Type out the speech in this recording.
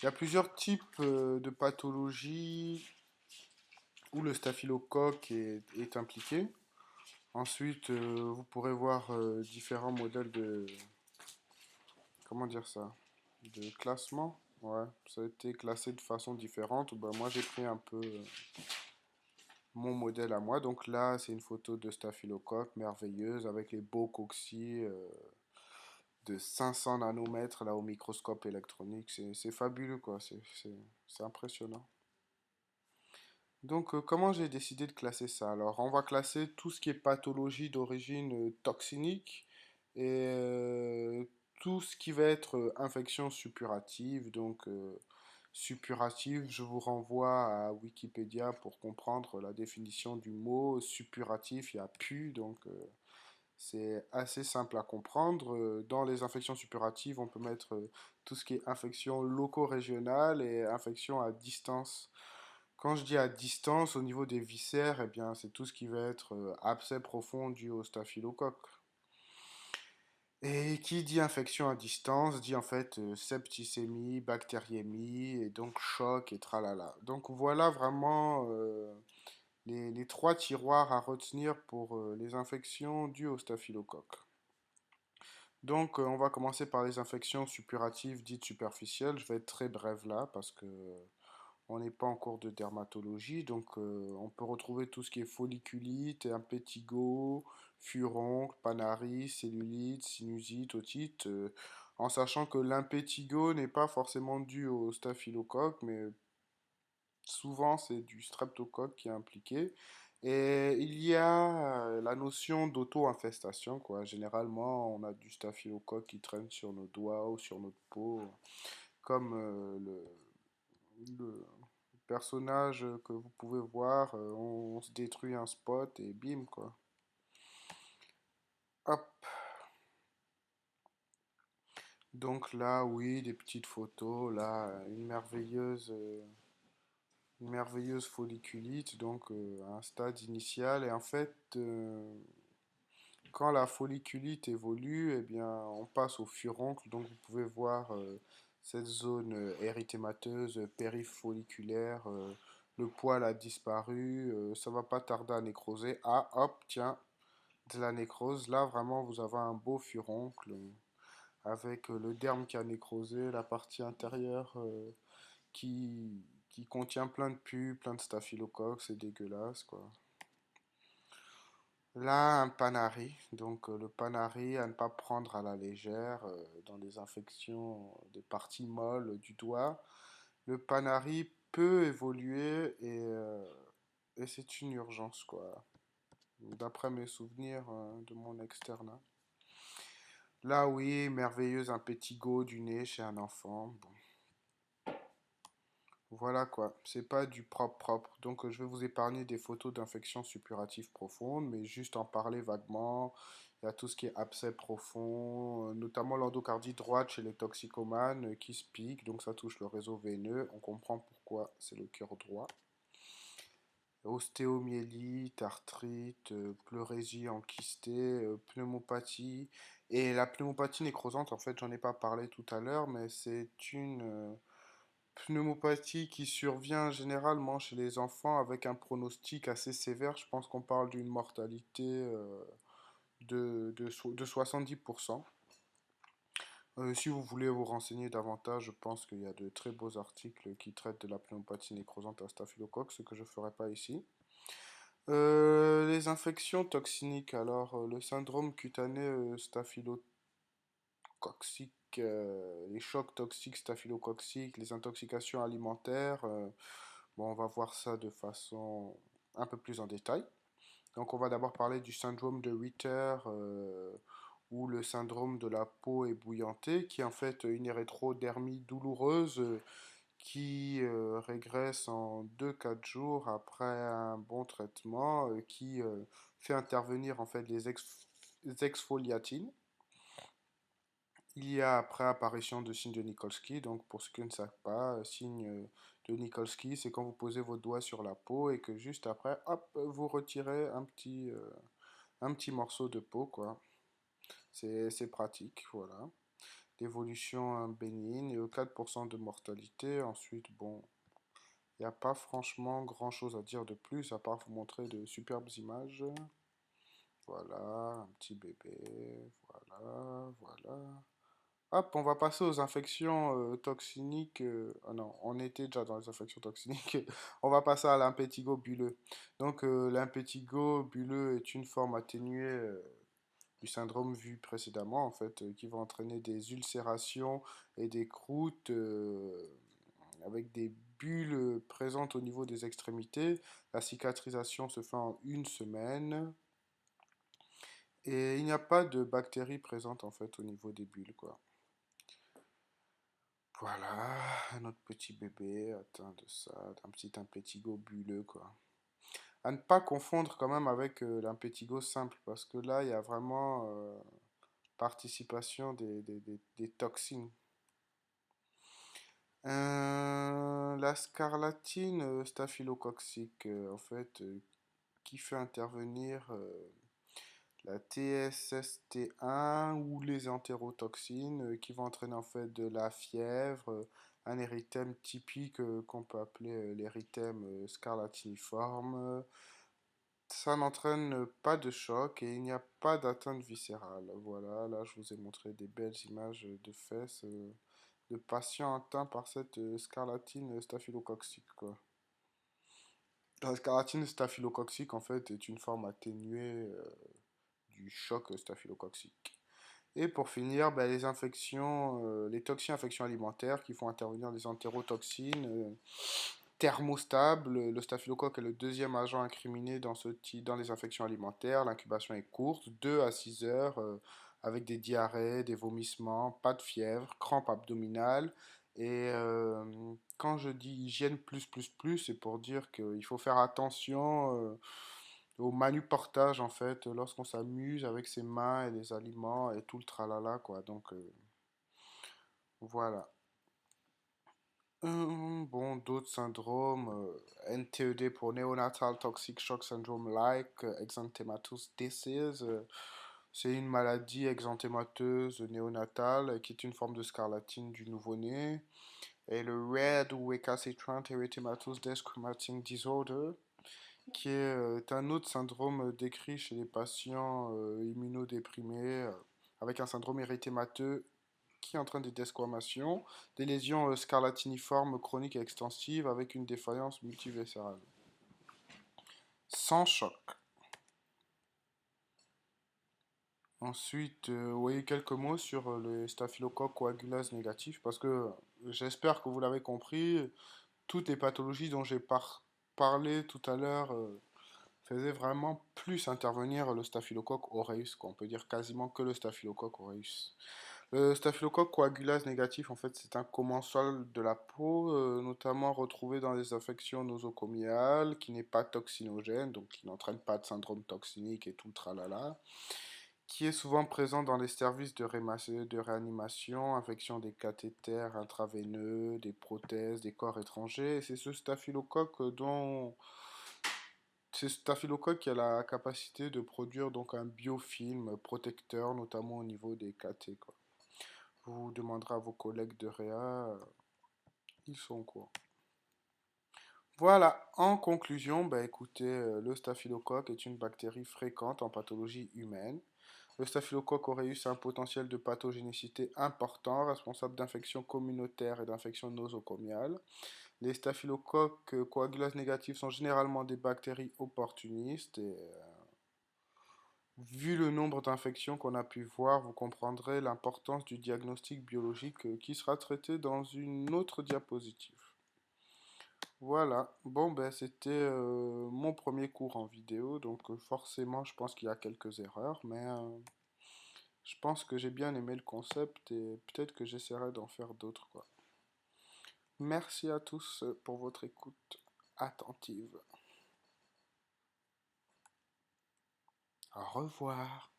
Il y a plusieurs types de pathologies où le staphylocoque est impliqué. Ensuite, vous pourrez voir différents modèles de, comment dire ça, de classement. Ouais, ça a été classé de façon différente. Ben, moi, j'ai pris un peu mon modèle à moi. Donc là, c'est une photo de staphylocoque merveilleuse avec les beaux coccyx de 500 nanomètres là au microscope électronique. C'est fabuleux, quoi. C'est impressionnant. Donc, comment j'ai décidé de classer ça? Alors, on va classer tout ce qui est pathologie d'origine toxinique et tout ce qui va être infection suppurative. Donc, suppurative, je vous renvoie à Wikipédia pour comprendre la définition du mot. Suppuratif, il y a pu, donc c'est assez simple à comprendre. Dans les infections suppuratives, on peut mettre tout ce qui est infection loco-régionale et infection à distance. Quand je dis à distance, au niveau des viscères, eh bien, c'est tout ce qui va être abcès profond dû au staphylocoque. Et qui dit infection à distance dit en fait septicémie, bactériémie, et donc choc et tralala. Donc voilà vraiment les trois tiroirs à retenir pour les infections dues au staphylocoque. Donc on va commencer par les infections suppuratives dites superficielles. Je vais être très bref là parce que on n'est pas en cours de dermatologie, donc on peut retrouver tout ce qui est folliculite, impétigo, furoncle, panaris, cellulite, sinusite, otite, en sachant que l'impétigo n'est pas forcément dû au staphylocoque, mais souvent c'est du streptocoque qui est impliqué. Et il y a la notion d'auto-infestation, quoi. Généralement, on a du staphylocoque qui traîne sur nos doigts ou sur notre peau, comme le personnage que vous pouvez voir, on se détruit un spot et bim quoi. Hop. Donc là, oui, des petites photos. Là, une merveilleuse folliculite, donc à un stade initial. Et en fait, quand la folliculite évolue, eh bien, on passe au furoncle. Donc vous pouvez voir cette zone érythémateuse, périfolliculaire. Le poil a disparu, ça va pas tarder à nécroser. Ah, hop, tiens, de la nécrose. Là, vraiment, vous avez un beau furoncle avec le derme qui a nécrosé, la partie intérieure qui contient plein de pus, plein de staphylocoques, c'est dégueulasse, quoi. Là, un panari. Donc, le panari à ne pas prendre à la légère dans les infections des parties molles du doigt. Le panari peut évoluer et c'est une urgence, quoi. D'après mes souvenirs de mon externat. Là, oui, merveilleuse impétigo du nez chez un enfant. Bon, voilà quoi, c'est pas du propre propre. Donc je vais vous épargner des photos d'infections suppuratives profondes, mais juste en parler vaguement. Il y a tout ce qui est abcès profond, notamment l'endocardie droite chez les toxicomanes qui se pique, donc ça touche le réseau veineux. On comprend pourquoi c'est le cœur droit. Ostéomyélite, arthrite, pleurésie enkystée, pneumopathie. Et la pneumopathie nécrosante, en fait, j'en ai pas parlé tout à l'heure, mais c'est une pneumopathie qui survient généralement chez les enfants avec un pronostic assez sévère. Je pense qu'on parle d'une mortalité de 70%. Si vous voulez vous renseigner davantage, je pense qu'il y a de très beaux articles qui traitent de la pneumopathie nécrosante à staphylocoque, ce que je ne ferai pas ici. Les infections toxiniques, alors le syndrome cutané staphylococcique, les chocs toxiques staphylococciques, les intoxications alimentaires, bon, on va voir ça de façon un peu plus en détail. Donc on va d'abord parler du syndrome de Ritter ou le syndrome de la peau ébouillantée, qui est en fait une érythrodermie douloureuse qui régresse en 2 4 jours après un bon traitement qui fait intervenir en fait les exfoliatines. Il y a après apparition de signes de Nikolsky, donc pour ceux qui ne savent pas, signe de Nikolsky, c'est quand vous posez vos doigts sur la peau et que juste après, hop, vous retirez un petit morceau de peau, quoi. C'est pratique, voilà. d'évolution bénigne et 4% de mortalité. Ensuite, bon, il n'y a pas franchement grand-chose à dire de plus, à part vous montrer de superbes images. Voilà, un petit bébé, voilà, voilà. Hop, on va passer aux infections toxiniques. Ah non, on était déjà dans les infections toxiniques. On va passer à l'impétigo bulleux. Donc, l'impétigo bulleux est une forme atténuée du syndrome vu précédemment, en fait, qui va entraîner des ulcérations et des croûtes avec des bulles présentes au niveau des extrémités. La cicatrisation se fait en une semaine. Et il n'y a pas de bactéries présentes en fait au niveau des bulles, quoi. Voilà, un autre petit bébé atteint de ça, d'un petit impétigo bulleux, quoi. À ne pas confondre quand même avec l'impétigo simple, parce que là, il y a vraiment participation des toxines. La scarlatine staphylococcique, en fait, qui fait intervenir la TSST1 ou les entérotoxines qui vont entraîner en fait de la fièvre, un érythème typique qu'on peut appeler l'érythème scarlatiniforme. Ça n'entraîne pas de choc et il n'y a pas d'atteinte viscérale. Voilà, là je vous ai montré des belles images de fesses de patients atteints par cette scarlatine staphylococcique, quoi. La scarlatine staphylococcique en fait est une forme atténuée du choc staphylococcique. Et pour finir, ben, les infections, les toxines-infections alimentaires qui font intervenir des entérotoxines thermostables. Le staphylocoque est le deuxième agent incriminé dans, dans les infections alimentaires. L'incubation est courte, 2 à 6 heures, avec des diarrhées, des vomissements, pas de fièvre, crampes abdominales. Et quand je dis hygiène plus, c'est pour dire qu'il faut faire attention au manuportage en fait, lorsqu'on s'amuse avec ses mains et les aliments et tout le tralala quoi. Donc voilà. Bon, d'autres syndromes, NTED pour Neonatal Toxic Shock Syndrome like Exanthematous Disease, c'est une maladie exanthémateuse néonatale qui est une forme de scarlatine du nouveau-né. Et le Red ou Recalcitrant Erythematous Desquamating Disorder, qui est un autre syndrome décrit chez les patients immunodéprimés avec un syndrome érythémateux qui entraîne des desquamations, des lésions scarlatiniformes chroniques et extensives avec une défaillance multiviscérale. Sans choc. Ensuite, vous voyez quelques mots sur le staphylocoque coagulase négatif, parce que j'espère que vous l'avez compris, toutes les pathologies dont j'ai parlé tout à l'heure faisaient vraiment plus intervenir le staphylocoque aureus, quoi. On peut dire quasiment que le staphylocoque aureus. Le staphylocoque coagulase négatif, en fait, c'est un commensal de la peau, notamment retrouvé dans les infections nosocomiales, qui n'est pas toxinogène, donc qui n'entraîne pas de syndrome toxinique et tout le tralala, qui est souvent présent dans les services de réanimation, infection des cathéters intraveineux, des prothèses, des corps étrangers. Et c'est ce staphylocoque c'est ce staphylocoque qui a la capacité de produire donc un biofilm protecteur, notamment au niveau des cathés, quoi. Vous demanderez à vos collègues de Réa, ils sont au courant. Voilà, en conclusion, bah écoutez, le staphylocoque est une bactérie fréquente en pathologie humaine. Le staphylocoque aureus a un potentiel de pathogénicité important, responsable d'infections communautaires et d'infections nosocomiales. Les staphylocoques coagulase négatifs sont généralement des bactéries opportunistes et vu le nombre d'infections qu'on a pu voir, vous comprendrez l'importance du diagnostic biologique qui sera traité dans une autre diapositive. Voilà, bon ben c'était mon premier cours en vidéo, donc forcément je pense qu'il y a quelques erreurs, mais je pense que j'ai bien aimé le concept et peut-être que j'essaierai d'en faire d'autres quoi. Merci à tous pour votre écoute attentive. Au revoir.